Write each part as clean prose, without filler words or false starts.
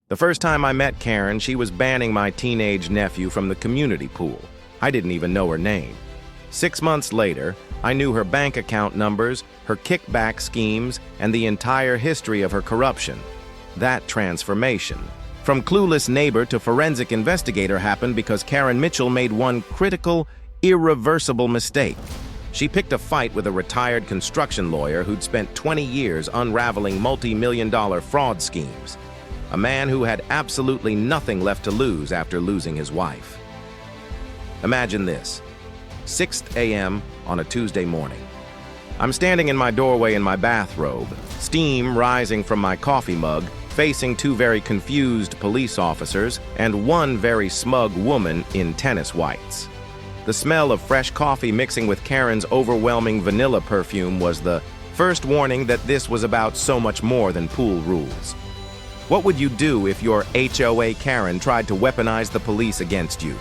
The first time I met Karen, she was banning my teenage nephew from the community pool. I didn't even know her name. 6 months later, I knew her bank account numbers, her kickback schemes, and the entire history of her corruption. That transformation, from clueless neighbor to forensic investigator, happened because Karen Mitchell made one critical, irreversible mistake. She picked a fight with a retired construction lawyer who'd spent 20 years unraveling multi-million-dollar fraud schemes. A man who had absolutely nothing left to lose after losing his wife. Imagine this. 6 a.m. on a Tuesday morning. I'm standing in my doorway in my bathrobe, steam rising from my coffee mug, facing two very confused police officers and one very smug woman in tennis whites. The smell of fresh coffee mixing with Karen's overwhelming vanilla perfume was the first warning that this was about so much more than pool rules. What would you do if your HOA Karen tried to weaponize the police against you?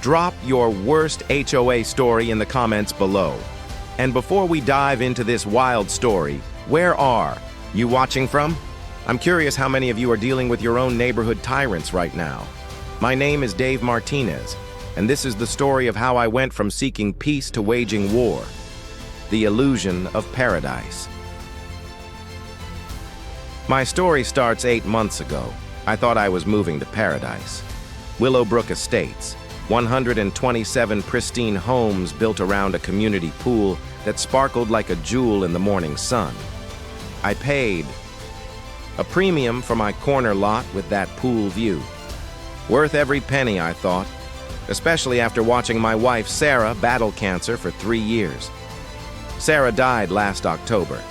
Drop your worst HOA story in the comments below. And before we dive into this wild story, where are you watching from? I'm curious how many of you are dealing with your own neighborhood tyrants right now. My name is Dave Martinez, and this is the story of how I went from seeking peace to waging war. The illusion of paradise. My story starts 8 months ago. I thought I was moving to paradise. Willowbrook Estates, 127 pristine homes built around a community pool that sparkled like a jewel in the morning sun. I paid a premium for my corner lot with that pool view. Worth every penny, I thought, especially after watching my wife Sarah battle cancer for 3 years. Sarah died last October.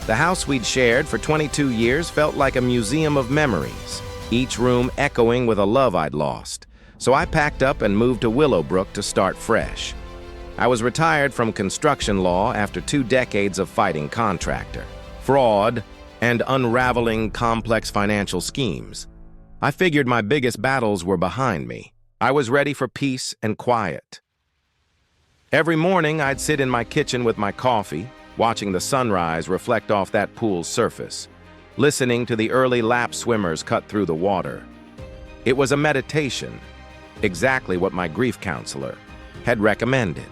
The house we'd shared for 22 years felt like a museum of memories, each room echoing with a love I'd lost. So I packed up and moved to Willowbrook to start fresh. I was retired from construction law after 2 decades of fighting contractor, fraud, and unraveling complex financial schemes. I figured my biggest battles were behind me. I was ready for peace and quiet. Every morning, I'd sit in my kitchen with my coffee, watching the sunrise reflect off that pool's surface, listening to the early lap swimmers cut through the water. It was a meditation, exactly what my grief counselor had recommended.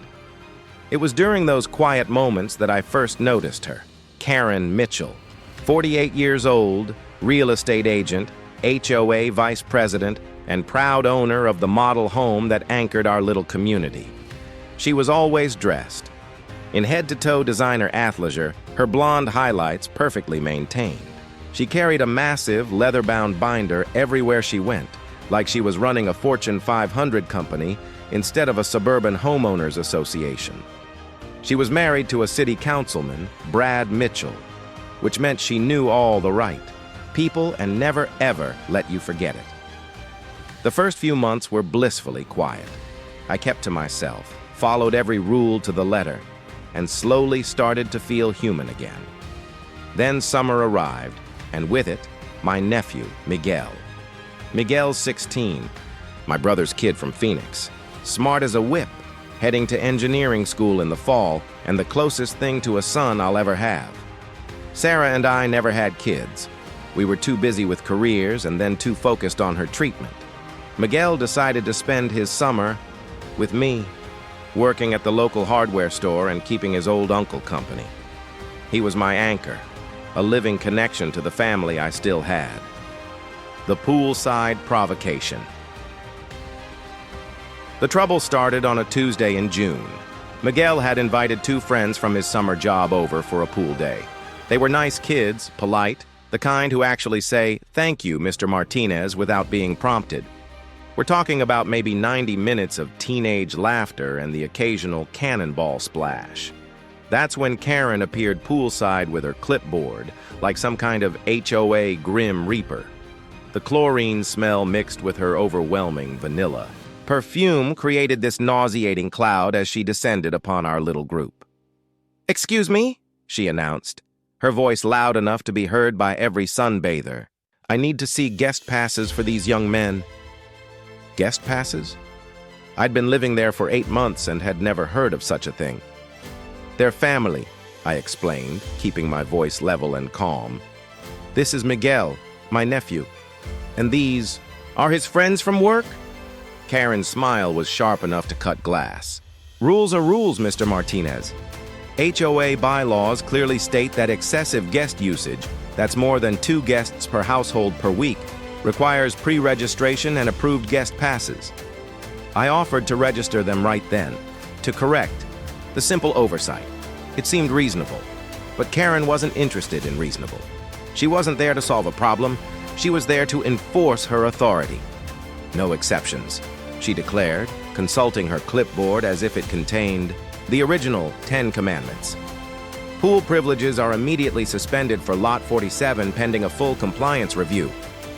It was during those quiet moments that I first noticed her, Karen Mitchell, 48 years old, real estate agent, HOA vice president, and proud owner of the model home that anchored our little community. She was always dressed in head-to-toe designer athleisure, her blonde highlights perfectly maintained. She carried a massive leather-bound binder everywhere she went, like she was running a Fortune 500 company instead of a suburban homeowners association. She was married to a city councilman, Brad Mitchell, which meant she knew all the right people and never ever let you forget it. The first few months were blissfully quiet. I kept to myself, followed every rule to the letter, and slowly started to feel human again. Then summer arrived, and with it, my nephew, Miguel. Miguel's 16, my brother's kid from Phoenix, smart as a whip, heading to engineering school in the fall, and the closest thing to a son I'll ever have. Sarah and I never had kids. We were too busy with careers and then too focused on her treatment. Miguel decided to spend his summer with me, working at the local hardware store and keeping his old uncle company. He was my anchor, a living connection to the family I still had. The poolside provocation. The trouble started on a Tuesday in June. Miguel had invited 2 friends from his summer job over for a pool day. They were nice kids, polite, the kind who actually say, "Thank you, Mr. Martinez," without being prompted. We're talking about maybe 90 minutes of teenage laughter and the occasional cannonball splash. That's when Karen appeared poolside with her clipboard, like some kind of HOA Grim Reaper. The chlorine smell mixed with her overwhelming vanilla perfume created this nauseating cloud as she descended upon our little group. "Excuse me," she announced, her voice loud enough to be heard by every sunbather. "I need to see guest passes for these young men." Guest passes? I'd been living there for 8 months and had never heard of such a thing. "They're family," I explained, keeping my voice level and calm. "This is Miguel, my nephew." And these are his friends from work? Karen's smile was sharp enough to cut glass. Rules are rules, Mr. Martinez. HOA bylaws clearly state that excessive guest usage, that's more than 2 guests per household per week, requires pre-registration and approved guest passes. I offered to register them right then, to correct the simple oversight. It seemed reasonable, but Karen wasn't interested in reasonable. She wasn't there to solve a problem, she was there to enforce her authority. No exceptions, she declared, consulting her clipboard as if it contained the original 10 Commandments. Pool privileges are immediately suspended for Lot 47 pending a full compliance review.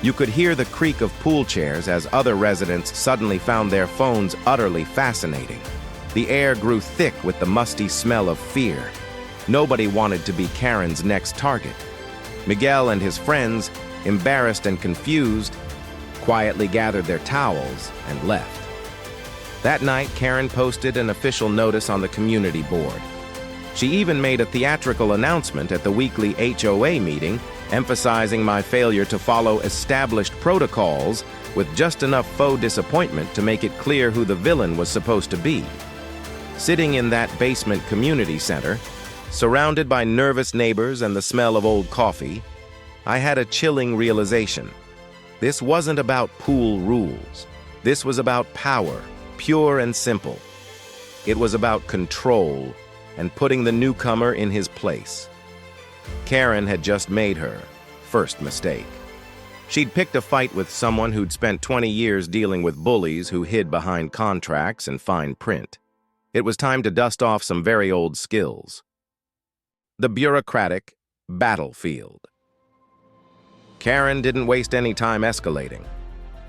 You could hear the creak of pool chairs as other residents suddenly found their phones utterly fascinating. The air grew thick with the musty smell of fear. Nobody wanted to be Karen's next target. Miguel and his friends, embarrassed and confused, quietly gathered their towels and left. That night, Karen posted an official notice on the community board. She even made a theatrical announcement at the weekly HOA meeting, emphasizing my failure to follow established protocols with just enough faux disappointment to make it clear who the villain was supposed to be. Sitting in that basement community center, surrounded by nervous neighbors and the smell of old coffee, I had a chilling realization. This wasn't about pool rules. This was about power, pure and simple. It was about control and putting the newcomer in his place. Karen had just made her first mistake. She'd picked a fight with someone who'd spent 20 years dealing with bullies who hid behind contracts and fine print. It was time to dust off some very old skills. The bureaucratic battlefield. Karen didn't waste any time escalating.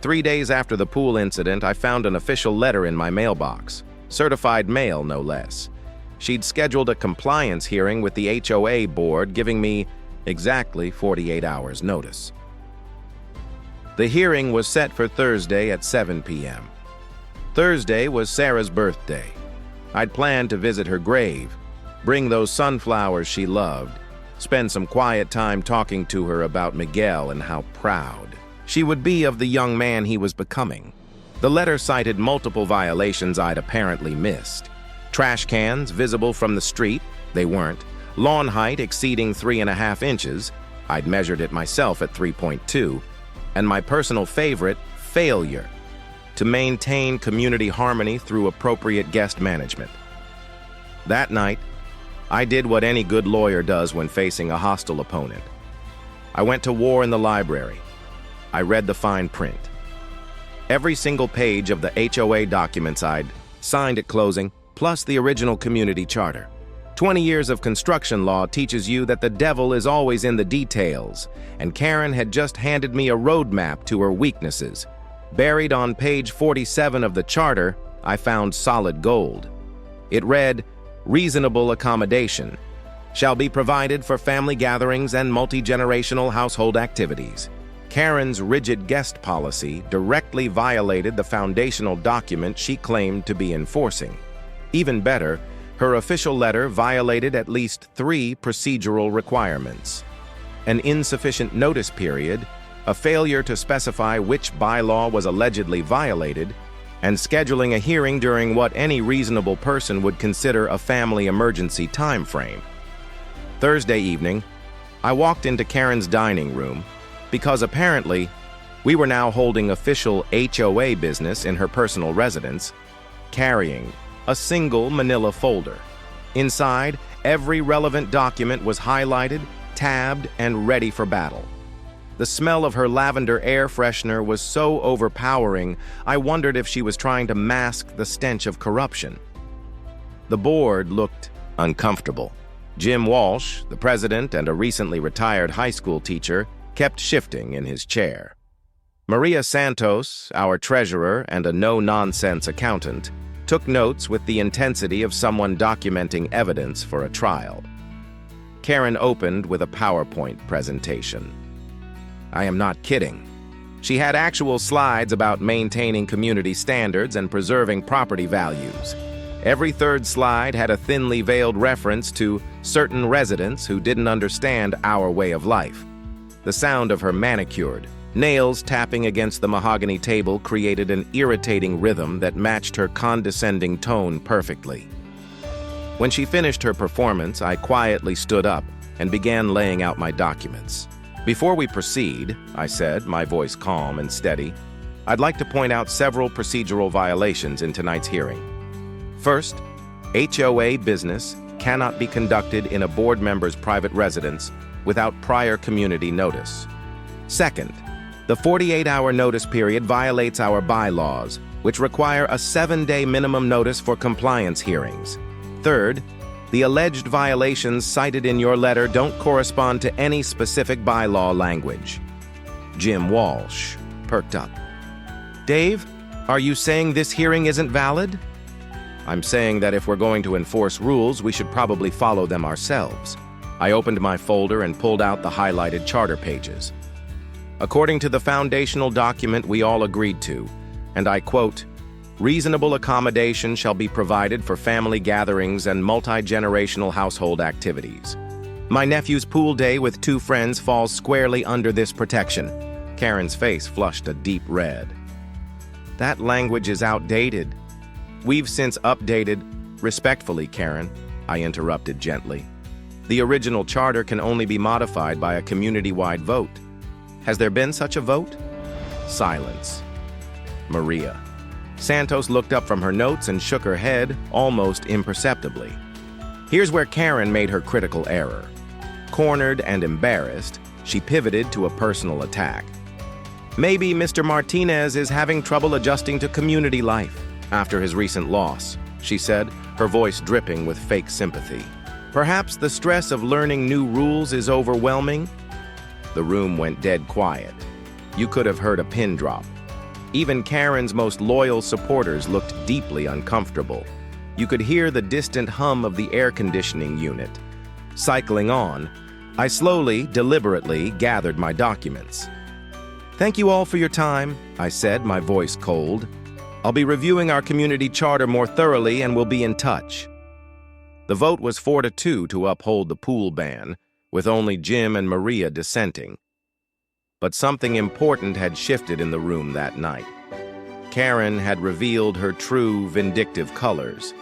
3 days after the pool incident, I found an official letter in my mailbox. Certified mail, no less. She'd scheduled a compliance hearing with the HOA board, giving me exactly 48 hours notice. The hearing was set for Thursday at 7 p.m. Thursday was Sarah's birthday. I'd planned to visit her grave, bring those sunflowers she loved, spend some quiet time talking to her about Miguel and how proud she would be of the young man he was becoming. The letter cited multiple violations I'd apparently missed. Trash cans visible from the street, they weren't. Lawn height exceeding 3.5 inches, I'd measured it myself at 3.2. And my personal favorite, failure to maintain community harmony through appropriate guest management. That night, I did what any good lawyer does when facing a hostile opponent. I went to war in the library. I read the fine print. Every single page of the HOA documents I'd signed at closing, plus the original community charter. 20 years of construction law teaches you that the devil is always in the details, and Karen had just handed me a roadmap to her weaknesses. Buried on page 47 of the charter, I found solid gold. It read, "Reasonable accommodation shall be provided for family gatherings and multi-generational household activities." Karen's rigid guest policy directly violated the foundational document she claimed to be enforcing. Even better, her official letter violated at least 3 procedural requirements: an insufficient notice period, a failure to specify which bylaw was allegedly violated, and scheduling a hearing during what any reasonable person would consider a family emergency time frame. Thursday evening, I walked into Karen's dining room because apparently we were now holding official HOA business in her personal residence, carrying a single manila folder. Inside, every relevant document was highlighted, tabbed, and ready for battle. The smell of her lavender air freshener was so overpowering, I wondered if she was trying to mask the stench of corruption. The board looked uncomfortable. Jim Walsh, the president and a recently retired high school teacher, kept shifting in his chair. Maria Santos, our treasurer and a no-nonsense accountant, took notes with the intensity of someone documenting evidence for a trial. Karen opened with a PowerPoint presentation. I am not kidding. She had actual slides about maintaining community standards and preserving property values. Every third slide had a thinly veiled reference to certain residents who didn't understand our way of life. The sound of her manicured, Nails tapping against the mahogany table created an irritating rhythm that matched her condescending tone perfectly. When she finished her performance, I quietly stood up and began laying out my documents. "Before we proceed," I said, my voice calm and steady, "I'd like to point out several procedural violations in tonight's hearing. First, HOA business cannot be conducted in a board member's private residence without prior community notice. Second, the 48-hour notice period violates our bylaws, which require a 7-day minimum notice for compliance hearings. Third, the alleged violations cited in your letter don't correspond to any specific bylaw language." Jim Walsh perked up. "Dave, are you saying this hearing isn't valid?" "I'm saying that if we're going to enforce rules, we should probably follow them ourselves." I opened my folder and pulled out the highlighted charter pages. "According to the foundational document we all agreed to," and I quote, "reasonable accommodation shall be provided for family gatherings and multi-generational household activities. My nephew's pool day with 2 friends falls squarely under this protection." Karen's face flushed a deep red. "That language is outdated." "We've since updated." "Respectfully, Karen," I interrupted gently. "The original charter can only be modified by a community-wide vote. Has there been such a vote?" Silence. Maria. Santos looked up from her notes and shook her head, almost imperceptibly. Here's where Karen made her critical error. Cornered and embarrassed, she pivoted to a personal attack. "Maybe Mr. Martinez is having trouble adjusting to community life after his recent loss," she said, her voice dripping with fake sympathy. "Perhaps the stress of learning new rules is overwhelming." The room went dead quiet. You could have heard a pin drop. Even Karen's most loyal supporters looked deeply uncomfortable. You could hear the distant hum of the air conditioning unit. Cycling on, I slowly, deliberately gathered my documents. "Thank you all for your time," I said, my voice cold. "I'll be reviewing our community charter more thoroughly and will be in touch." The vote was 4-2 to uphold the pool ban, with only Jim and Maria dissenting. But something important had shifted in the room that night. Karen had revealed her true vindictive colors,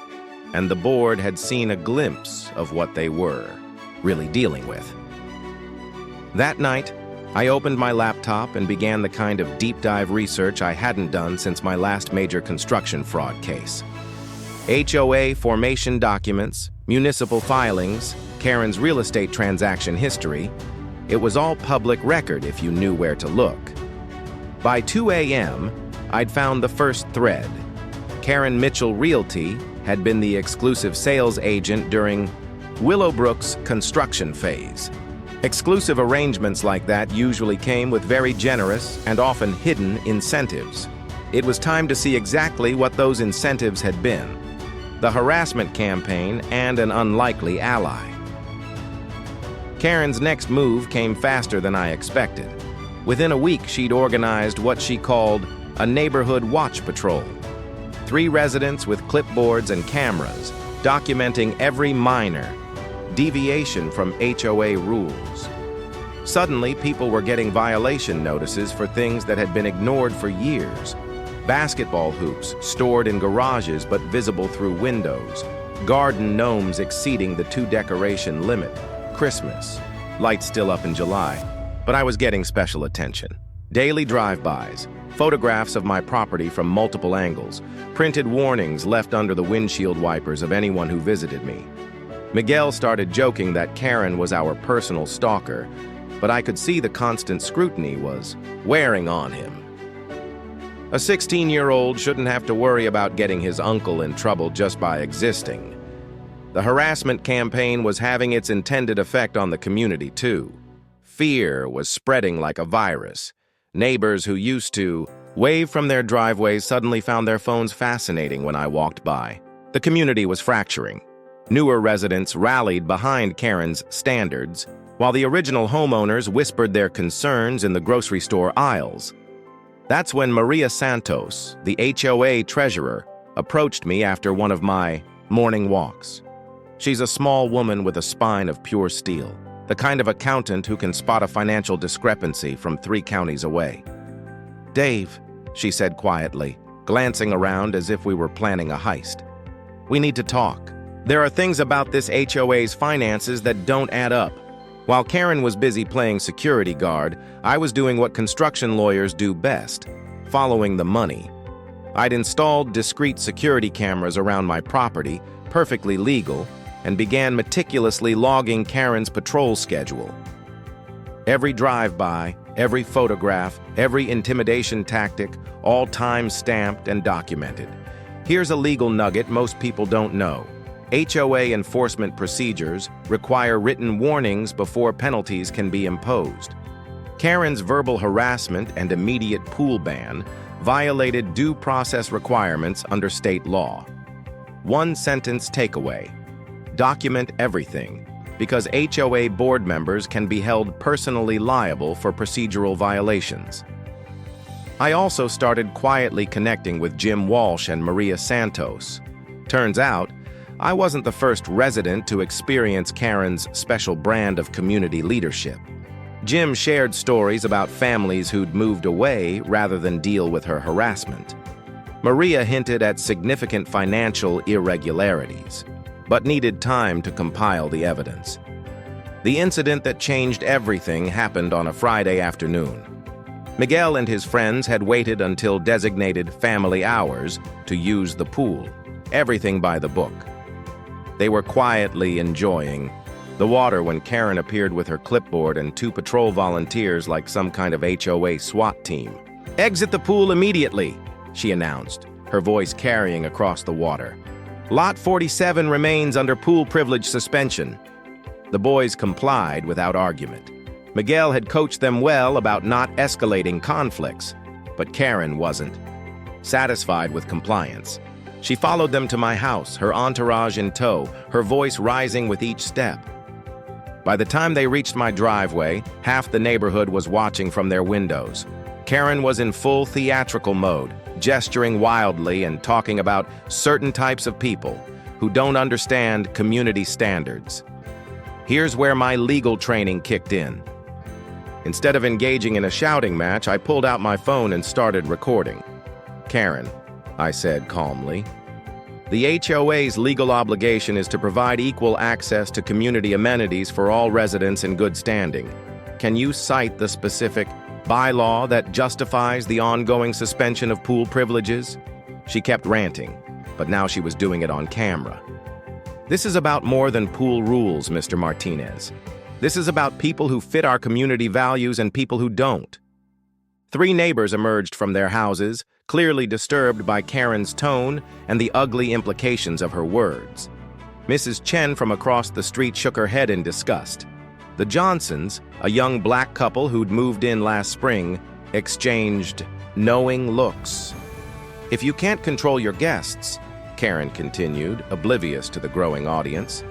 and the board had seen a glimpse of what they were really dealing with. That night, I opened my laptop and began the kind of deep dive research I hadn't done since my last major construction fraud case. HOA formation documents, municipal filings, Karen's real estate transaction history. It was all public record if you knew where to look. By 2 a.m., I'd found the first thread. Karen Mitchell Realty had been the exclusive sales agent during Willowbrook's construction phase. Exclusive arrangements like that usually came with very generous and often hidden incentives. It was time to see exactly what those incentives had been: the harassment campaign and an unlikely ally. Karen's next move came faster than I expected. Within a week, she'd organized what she called a neighborhood watch patrol. 3 residents with clipboards and cameras, documenting every minor deviation from HOA rules. Suddenly, people were getting violation notices for things that had been ignored for years. Basketball hoops stored in garages but visible through windows. Garden gnomes exceeding the 2-decoration limit. Christmas. Lights still up in July, but I was getting special attention. Daily drive-bys, photographs of my property from multiple angles, printed warnings left under the windshield wipers of anyone who visited me. Miguel started joking that Karen was our personal stalker, but I could see the constant scrutiny was wearing on him. A 16-year-old shouldn't have to worry about getting his uncle in trouble just by existing. The harassment campaign was having its intended effect on the community, too. Fear was spreading like a virus. Neighbors who used to wave from their driveways suddenly found their phones fascinating when I walked by. The community was fracturing. Newer residents rallied behind Karen's standards, while the original homeowners whispered their concerns in the grocery store aisles. That's when Maria Santos, the HOA treasurer, approached me after one of my morning walks. She's a small woman with a spine of pure steel. the kind of accountant who can spot a financial discrepancy from 3 counties away. "Dave," she said quietly, glancing around as if we were planning a heist. "We need to talk. There are things about this HOA's finances that don't add up." While Karen was busy playing security guard, I was doing what construction lawyers do best, following the money. I'd installed discrete security cameras around my property, perfectly legal, and began meticulously logging Karen's patrol schedule. Every drive-by, every photograph, every intimidation tactic, all time-stamped and documented. Here's a legal nugget most people don't know. HOA enforcement procedures require written warnings before penalties can be imposed. Karen's verbal harassment and immediate pool ban violated due process requirements under state law. One-sentence takeaway: document everything, because HOA board members can be held personally liable for procedural violations. I also started quietly connecting with Jim Walsh and Maria Santos. Turns out, I wasn't the first resident to experience Karen's special brand of community leadership. Jim shared stories about families who'd moved away rather than deal with her harassment. Maria hinted at significant financial irregularities, but needed time to compile the evidence. The incident that changed everything happened on a Friday afternoon. Miguel and his friends had waited until designated family hours to use the pool, everything by the book. They were quietly enjoying the water when Karen appeared with her clipboard and 2 patrol volunteers like some kind of HOA SWAT team. "Exit the pool immediately," she announced, her voice carrying across the water. "Lot 47 remains under pool privilege suspension." The boys complied without argument. Miguel had coached them well about not escalating conflicts, but Karen wasn't. Satisfied with compliance, she followed them to my house, her entourage in tow, her voice rising with each step. By the time they reached my driveway, half the neighborhood was watching from their windows. Karen was in full theatrical mode, gesturing wildly and talking about certain types of people who don't understand community standards. Here's where my legal training kicked in. Instead of engaging in a shouting match, I pulled out my phone and started recording. "Karen," I said calmly, "the HOA's legal obligation is to provide equal access to community amenities for all residents in good standing. Can you cite the specific bylaw that justifies the ongoing suspension of pool privileges?" She kept ranting, but now she was doing it on camera. "This is about more than pool rules, Mr. Martinez. This is about people who fit our community values and people who don't." 3 neighbors emerged from their houses, clearly disturbed by Karen's tone and the ugly implications of her words. Mrs. Chen from across the street shook her head in disgust. The Johnsons, a young black couple who'd moved in last spring, exchanged knowing looks. "If you can't control your guests," Karen continued, oblivious to the growing audience,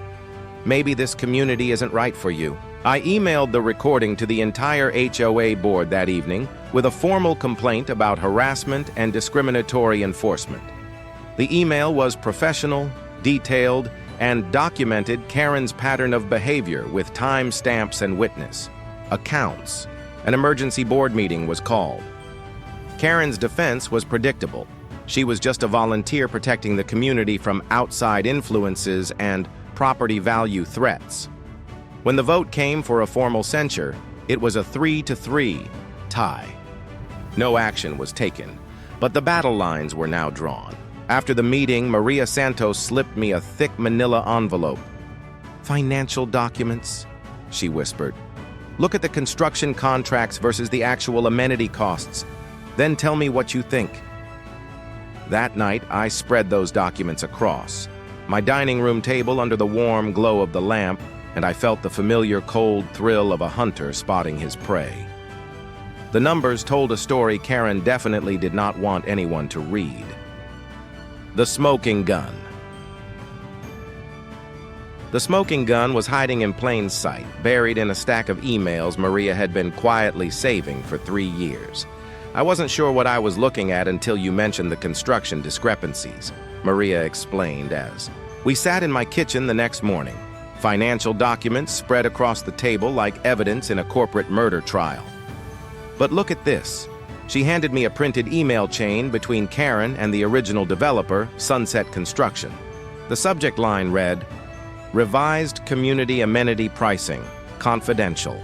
"maybe this community isn't right for you." I emailed the recording to the entire HOA board that evening with a formal complaint about harassment and discriminatory enforcement. The email was professional, detailed, and documented Karen's pattern of behavior with timestamps and witness accounts. An emergency board meeting was called. Karen's defense was predictable. She was just a volunteer protecting the community from outside influences and property value threats. When the vote came for a formal censure, it was a 3-3 tie. No action was taken, but the battle lines were now drawn. After the meeting, Maria Santos slipped me a thick manila envelope. "Financial documents," she whispered. "Look at the construction contracts versus the actual amenity costs. Then tell me what you think." That night, I spread those documents across my dining room table under the warm glow of the lamp, and I felt the familiar cold thrill of a hunter spotting his prey. The numbers told a story Karen definitely did not want anyone to read. The smoking gun. The smoking gun was hiding in plain sight, buried in a stack of emails Maria had been quietly saving for 3 years. "I wasn't sure what I was looking at until you mentioned the construction discrepancies," Maria explained as we sat in my kitchen the next morning. Financial documents spread across the table like evidence in a corporate murder trial. But look at this. She handed me a printed email chain between Karen and the original developer, Sunset Construction. The subject line read, "Revised Community Amenity Pricing, Confidential."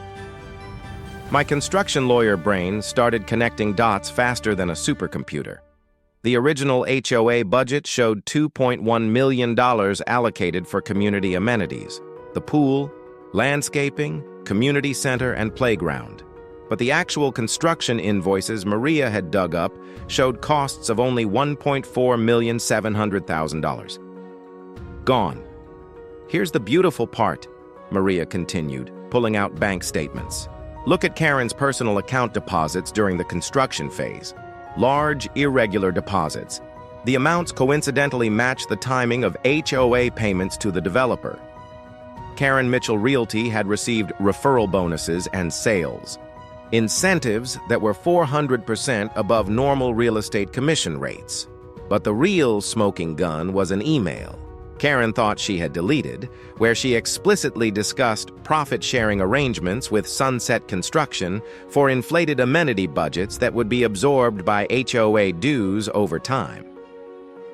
My construction lawyer brain started connecting dots faster than a supercomputer. The original HOA budget showed $2.1 million allocated for community amenities: the pool, landscaping, community center, and playground. But the actual construction invoices Maria had dug up showed costs of only $1.4,700,000. Gone. Here's the beautiful part, Maria continued, pulling out bank statements. Look at Karen's personal account deposits during the construction phase. Large, irregular deposits. The amounts coincidentally match the timing of HOA payments to the developer. Karen Mitchell Realty had received referral bonuses and sales. Incentives that were 400% above normal real estate commission rates. But the real smoking gun was an email Karen thought she had deleted, where she explicitly discussed profit-sharing arrangements with Sunset Construction for inflated amenity budgets that would be absorbed by HOA dues over time.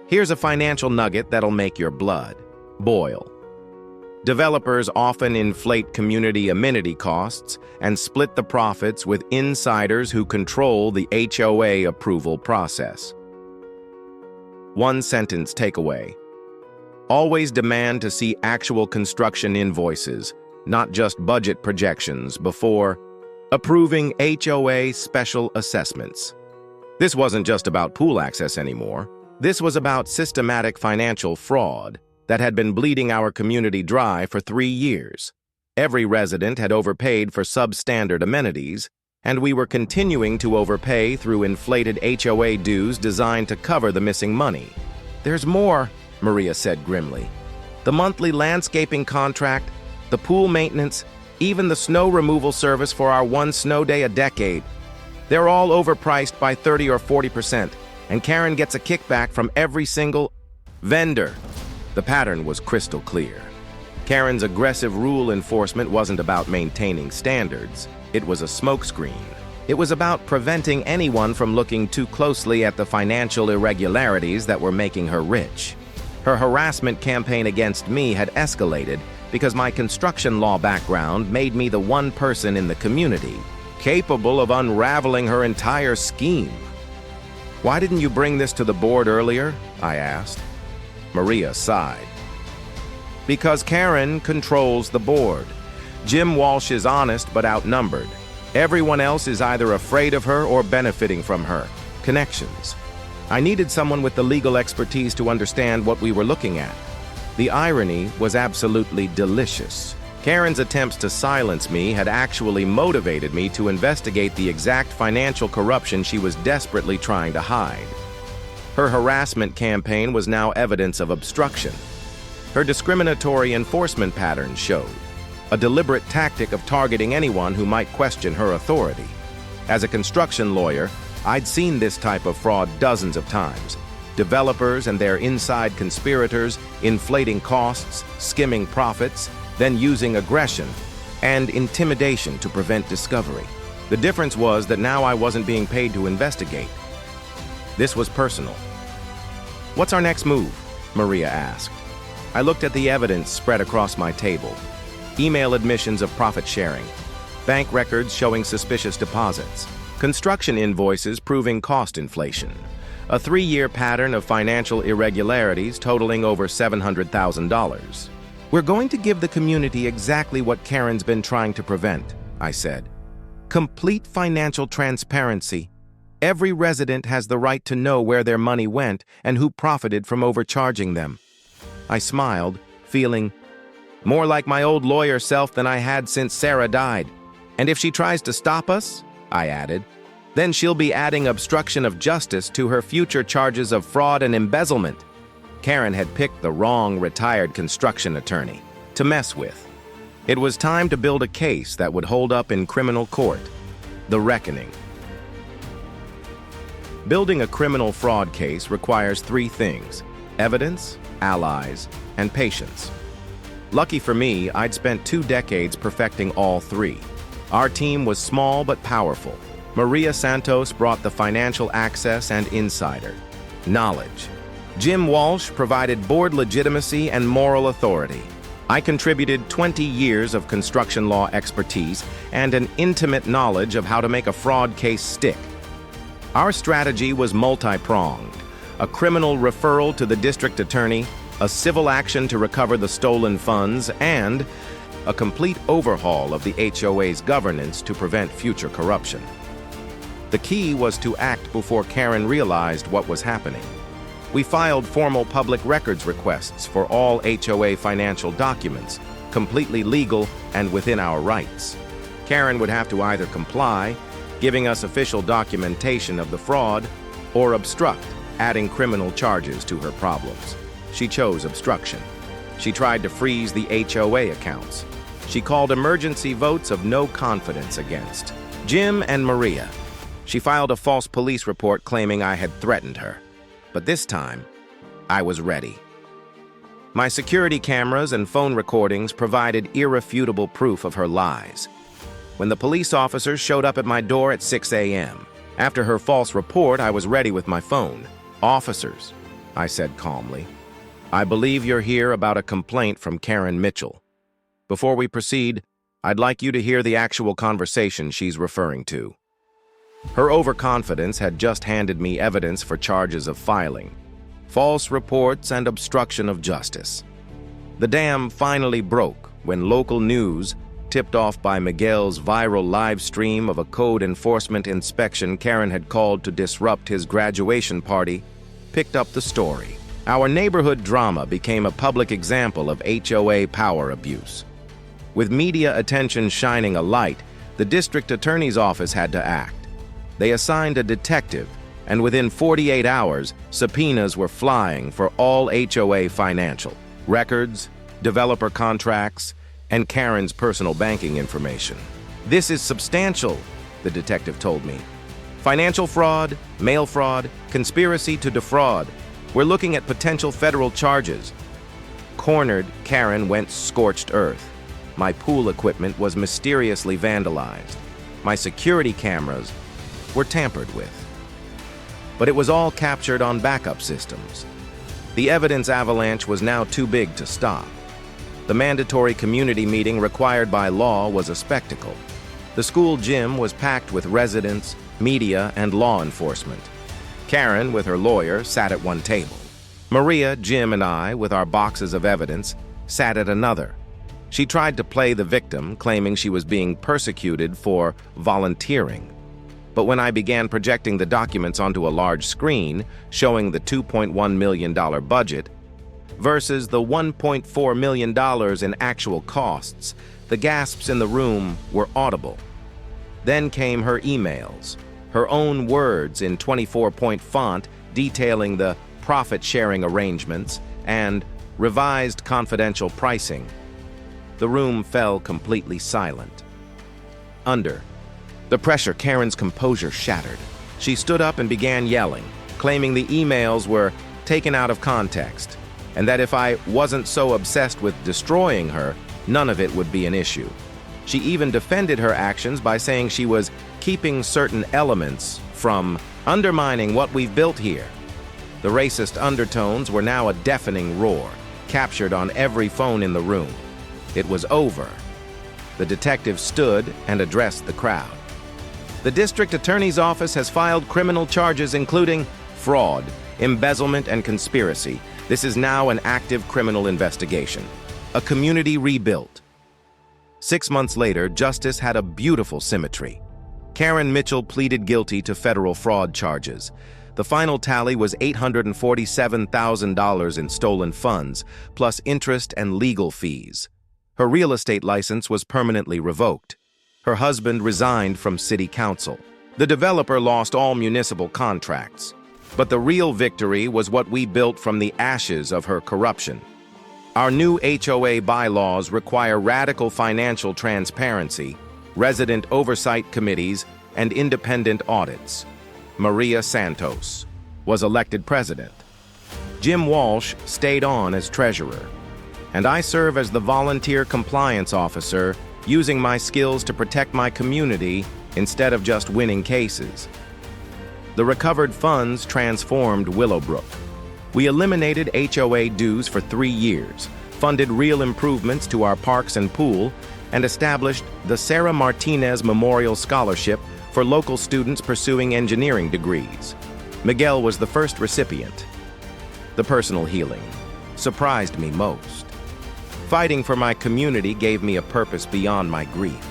Here's a financial nugget that'll make your blood boil. Developers often inflate community amenity costs and split the profits with insiders who control the HOA approval process. One sentence takeaway. Always demand to see actual construction invoices, not just budget projections, before approving HOA special assessments. This wasn't just about pool access anymore. This was about systematic financial fraud that had been bleeding our community dry for 3 years. Every resident had overpaid for substandard amenities, and we were continuing to overpay through inflated HOA dues designed to cover the missing money. "There's more," Maria said grimly. "The monthly landscaping contract, the pool maintenance, even the snow removal service for our one snow day a decade. They're all overpriced by 30 or 40%, and Karen gets a kickback from every single vendor." The pattern was crystal clear. Karen's aggressive rule enforcement wasn't about maintaining standards. It was a smokescreen. It was about preventing anyone from looking too closely at the financial irregularities that were making her rich. Her harassment campaign against me had escalated because my construction law background made me the one person in the community capable of unraveling her entire scheme. "Why didn't you bring this to the board earlier?" I asked. Maria sighed. "Because Karen controls the board. Jim Walsh is honest but outnumbered. Everyone else is either afraid of her or benefiting from her. Connections. I needed someone with the legal expertise to understand what we were looking at." The irony was absolutely delicious. Karen's attempts to silence me had actually motivated me to investigate the exact financial corruption she was desperately trying to hide. Her harassment campaign was now evidence of obstruction. Her discriminatory enforcement patterns showed a deliberate tactic of targeting anyone who might question her authority. As a construction lawyer, I'd seen this type of fraud dozens of times. Developers and their inside conspirators inflating costs, skimming profits, then using aggression and intimidation to prevent discovery. The difference was that now I wasn't being paid to investigate. This was personal. "What's our next move?" Maria asked. I looked at the evidence spread across my table. Email admissions of profit sharing, bank records showing suspicious deposits, construction invoices proving cost inflation, a 3-year pattern of financial irregularities totaling over $700,000. "We're going to give the community exactly what Karen's been trying to prevent," I said. "Complete financial transparency. Every resident has the right to know where their money went and who profited from overcharging them." I smiled, feeling more like my old lawyer self than I had since Sarah died. "And if she tries to stop us," I added, "then she'll be adding obstruction of justice to her future charges of fraud and embezzlement." Karen had picked the wrong retired construction attorney to mess with. It was time to build a case that would hold up in criminal court. The reckoning. Building a criminal fraud case requires 3 things: evidence, allies, and patience. Lucky for me, I'd spent 2 decades perfecting all 3. Our team was small but powerful. Maria Santos brought the financial access and insider knowledge. Jim Walsh provided board legitimacy and moral authority. I contributed 20 years of construction law expertise and an intimate knowledge of how to make a fraud case stick. Our strategy was multi-pronged: a criminal referral to the district attorney, a civil action to recover the stolen funds, and a complete overhaul of the HOA's governance to prevent future corruption. The key was to act before Karen realized what was happening. We filed formal public records requests for all HOA financial documents, completely legal and within our rights. Karen would have to either comply, giving us official documentation of the fraud, or obstruct, adding criminal charges to her problems. She chose obstruction. She tried to freeze the HOA accounts. She called emergency votes of no confidence against Jim and Maria. She filed a false police report claiming I had threatened her. But this time, I was ready. My security cameras and phone recordings provided irrefutable proof of her lies. When the police officers showed up at my door at 6 a.m., after her false report, I was ready with my phone. "Officers," I said calmly, "I believe you're here about a complaint from Karen Mitchell. Before we proceed, I'd like you to hear the actual conversation she's referring to." Her overconfidence had just handed me evidence for charges of filing, false reports, and obstruction of justice. The dam finally broke when local news, tipped off by Miguel's viral live stream of a code enforcement inspection Karen had called to disrupt his graduation party, picked up the story. Our neighborhood drama became a public example of HOA power abuse. With media attention shining a light, the district attorney's office had to act. They assigned a detective, and within 48 hours, subpoenas were flying for all HOA financial records, developer contracts, and Karen's personal banking information. "This is substantial," the detective told me. "Financial fraud, mail fraud, conspiracy to defraud. We're looking at potential federal charges." Cornered, Karen went scorched earth. My pool equipment was mysteriously vandalized. My security cameras were tampered with. But it was all captured on backup systems. The evidence avalanche was now too big to stop. The mandatory community meeting required by law was a spectacle. The school gym was packed with residents, media, and law enforcement. Karen, with her lawyer, sat at one table. Maria, Jim, and I, with our boxes of evidence, sat at another. She tried to play the victim, claiming she was being persecuted for volunteering. But when I began projecting the documents onto a large screen, showing the $2.1 million budget versus the $1.4 million in actual costs, the gasps in the room were audible. Then came her emails, her own words in 24-point font detailing the profit-sharing arrangements and revised confidential pricing. The room fell completely silent. Under the pressure, Karen's composure shattered. She stood up and began yelling, claiming the emails were taken out of context, and that if I wasn't so obsessed with destroying her, none of it would be an issue. She even defended her actions by saying she was keeping certain elements from undermining what we've built here. The racist undertones were now a deafening roar, captured on every phone in the room. It was over. The detective stood and addressed the crowd. "The district attorney's office has filed criminal charges including fraud, embezzlement, and conspiracy. This is now an active criminal investigation. A community rebuilt." 6 months later, justice had a beautiful symmetry. Karen Mitchell pleaded guilty to federal fraud charges. The final tally was $847,000 in stolen funds, plus interest and legal fees. Her real estate license was permanently revoked. Her husband resigned from city council. The developer lost all municipal contracts. But the real victory was what we built from the ashes of her corruption. Our new HOA bylaws require radical financial transparency, resident oversight committees, and independent audits. Maria Santos was elected president. Jim Walsh stayed on as treasurer. and I serve as the volunteer compliance officer, using my skills to protect my community instead of just winning cases. The recovered funds transformed Willowbrook. We eliminated HOA dues for 3 years, funded real improvements to our parks and pool, and established the Sarah Martinez Memorial Scholarship for local students pursuing engineering degrees. Miguel was the first recipient. The personal healing surprised me most. Fighting for my community gave me a purpose beyond my grief.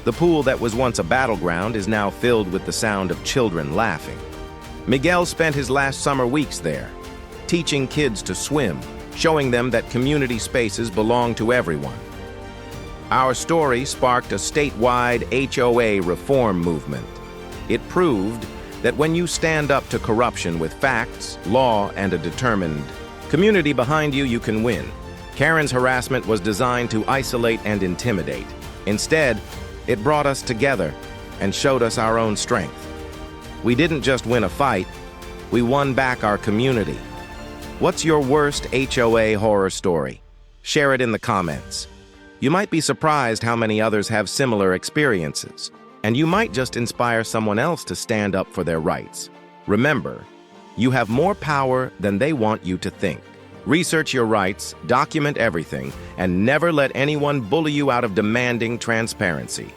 The pool that was once a battleground is now filled with the sound of children laughing. Miguel spent his last summer weeks there, teaching kids to swim, showing them that community spaces belong to everyone. Our story sparked a statewide HOA reform movement. It proved that when you stand up to corruption with facts, law, and a determined community behind you, you can win. Karen's harassment was designed to isolate and intimidate. Instead, it brought us together and showed us our own strength. We didn't just win a fight, we won back our community. What's your worst HOA horror story? Share it in the comments. You might be surprised how many others have similar experiences, and you might just inspire someone else to stand up for their rights. Remember, you have more power than they want you to think. Research your rights, document everything, and never let anyone bully you out of demanding transparency.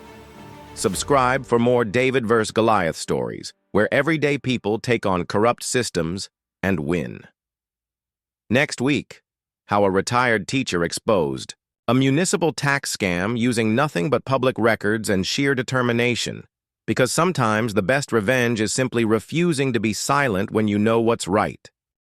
Subscribe for more David vs. Goliath stories, where everyday people take on corrupt systems and win. Next week, how a retired teacher exposed a municipal tax scam using nothing but public records and sheer determination, because sometimes the best revenge is simply refusing to be silent when you know what's right.